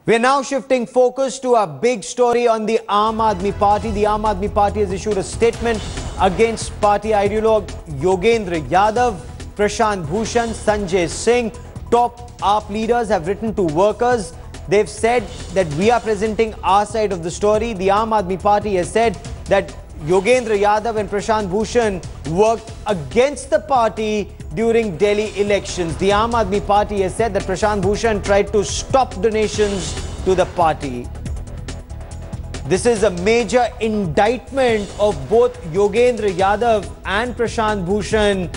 We're now shifting focus to a big story on the Aam Aadmi Party. The Aam Aadmi Party has issued a statement against party ideologue Yogendra Yadav, Prashant, Sanjay, Singh. Top AAP leaders have written to workers. They've said that we are presenting our side of the story. The Aam Aadmi Party has said that Yogendra Yadav and Prashant Bhushan worked against the party during Delhi elections. The Aam Aadmi Party has said that Prashant Bhushan tried to stop donations to the party. This is a major indictment of both Yogendra Yadav and Prashant Bhushan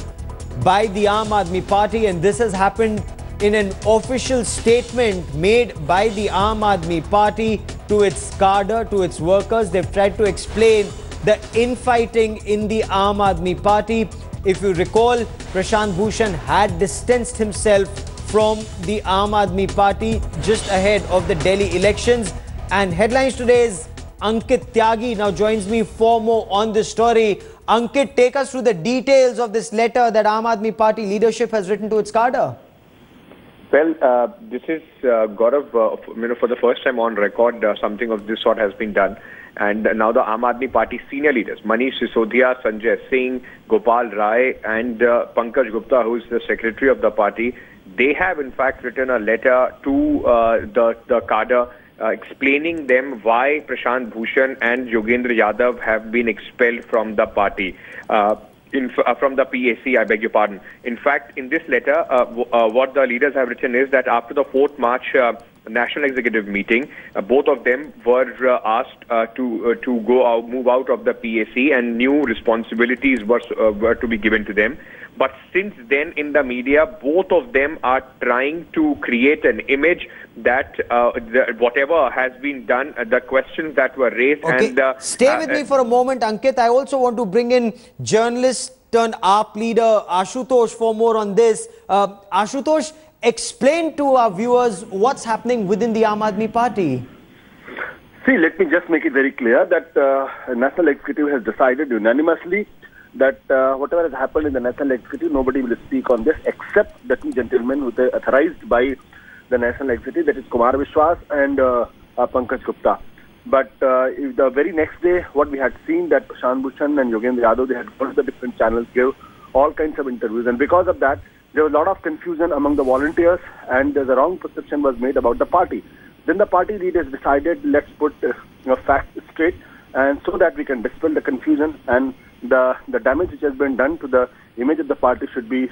by the Aam Aadmi Party, and this has happened in an official statement made by the Aam Aadmi Party to its cadre, to its workers. They've tried to explain the infighting in the Aam Aadmi Party. If you recall, Prashant Bhushan had distanced himself from the Aam Aadmi Party just ahead of the Delhi elections. And headlines today's Ankit Tyagi now joins me for more on this story. Ankit, take us through the details of this letter that Aam Aadmi Party leadership has written to its cadre. Well, this is Gaurav, for the first time on record, something of this sort has been done. And now the Aam Aadmi Party senior leaders, Manish Sisodia, Sanjay, Singh, Gopal Rai and Pankaj Gupta, who is the secretary of the party, they have in fact written a letter to the cadre explaining them why Prashant Bhushan and Yogendra Yadav have been expelled from the party. From the PAC, I beg your pardon. In fact, in this letter, what the leaders have written is that after the 4th March National Executive meeting, both of them were asked to move out of the PAC, and new responsibilities were to be given to them. But since then, in the media, both of them are trying to create an image that whatever has been done, the questions that were raised. Okay. And stay with me for a moment, Ankit. I also want to bring in journalist turned AAP leader Ashutosh for more on this. Ashutosh, explain to our viewers what's happening within the Aam Aadmi Party. See, let me just make it very clear that National Executive has decided unanimously that whatever has happened in the National Executive, nobody will speak on this except the two gentlemen who are authorized by the National Executive, that is Kumar Vishwas and Pankaj Gupta. But the very next day, what we had seen that Prashant Bhushan and Yogendra Yadav, they had gone to the different channels, gave all kinds of interviews, and because of that, there was a lot of confusion among the volunteers, and the wrong perception was made about the party. Then the party leaders decided, let's put facts straight, and so that we can dispel the confusion and the damage which has been done to the image of the party should be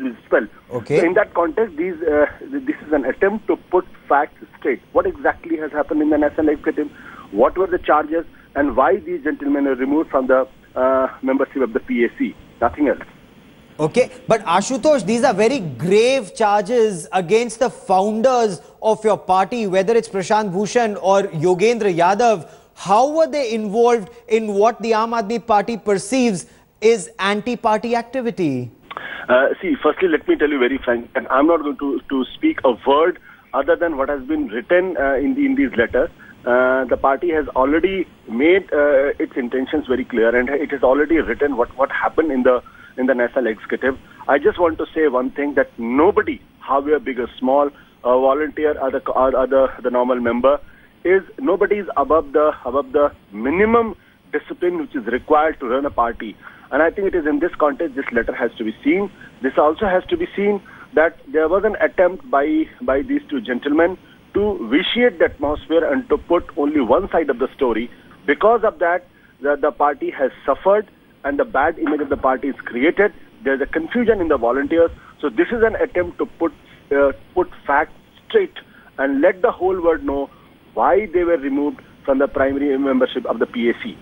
dispelled. Okay. So in that context, this is an attempt to put facts straight. What exactly has happened in the National Executive? What were the charges, and why these gentlemen were removed from the membership of the PAC? Nothing else. Okay, but Ashutosh, these are very grave charges against the founders of your party, whether it's Prashant Bhushan or Yogendra Yadav. How were they involved in what the Aam Aadmi Party perceives is anti-party activity? See, firstly, let me tell you very frankly, and I'm not going to speak a word other than what has been written in these letters. The party has already made its intentions very clear, and it has already written what happened in the National Executive. I just want to say one thing, that nobody, however big or small, a volunteer or the normal member, nobody is above the minimum discipline which is required to run a party. And I think it is in this context this letter has to be seen. This also has to be seen that there was an attempt by these two gentlemen to vitiate the atmosphere and to put only one side of the story. Because of that, the party has suffered, and the bad image of the party is created. There's a confusion in the volunteers. So this is an attempt to put facts straight and let the whole world know why they were removed from the primary membership of the PAC.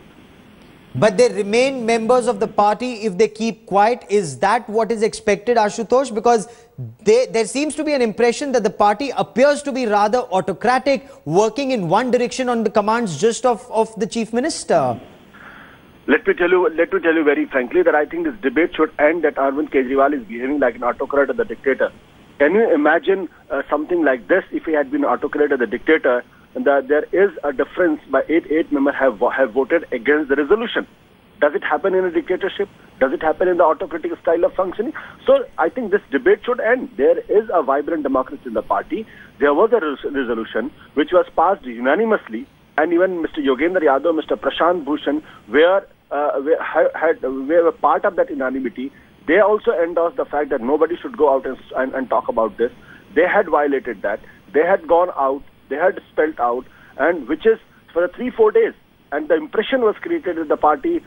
But they remain members of the party if they keep quiet. Is that what is expected, Ashutosh? Because there seems to be an impression that the party appears to be rather autocratic, working in one direction on the commands just of the Chief Minister. Let me tell you very frankly that I think this debate should end that Arvind Kejriwal is behaving like an autocrat or the dictator. Can you imagine something like this if he had been an autocrat or the dictator? That there is a difference by 8 members have voted against the resolution. Does it happen in a dictatorship? Does it happen in the autocratic style of functioning? So I think this debate should end. There is a vibrant democracy in the party. There was a resolution which was passed unanimously, and even Mr. Yogendra Yadav, Mr. Prashant Bhushan were part of that unanimity. They also endorsed the fact that nobody should go out and talk about this. They had violated that. They had gone out. They had spelled out, and which is for 3-4 days. And the impression was created that the party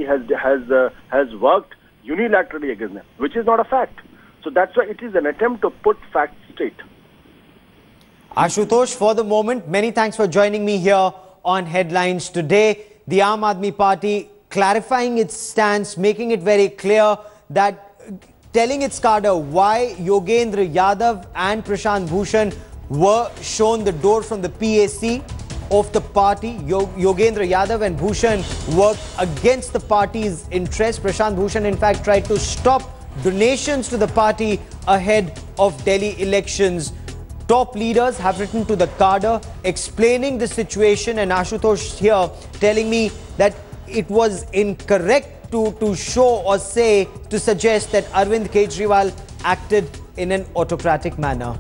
has worked unilaterally against them, which is not a fact. So that's why it is an attempt to put facts straight. Ashutosh, for the moment, many thanks for joining me here on Headlines today. The Aam Aadmi Party clarifying its stance, making it very clear that telling its cadre why Yogendra Yadav and Prashant Bhushan were shown the door from the PAC of the party. Yogendra Yadav and Bhushan worked against the party's interest. Prashant Bhushan, in fact, tried to stop donations to the party ahead of Delhi elections. Top leaders have written to the cadre explaining the situation, and Ashutosh here telling me that it was incorrect to show or say, to suggest that Arvind Kejriwal acted in an autocratic manner.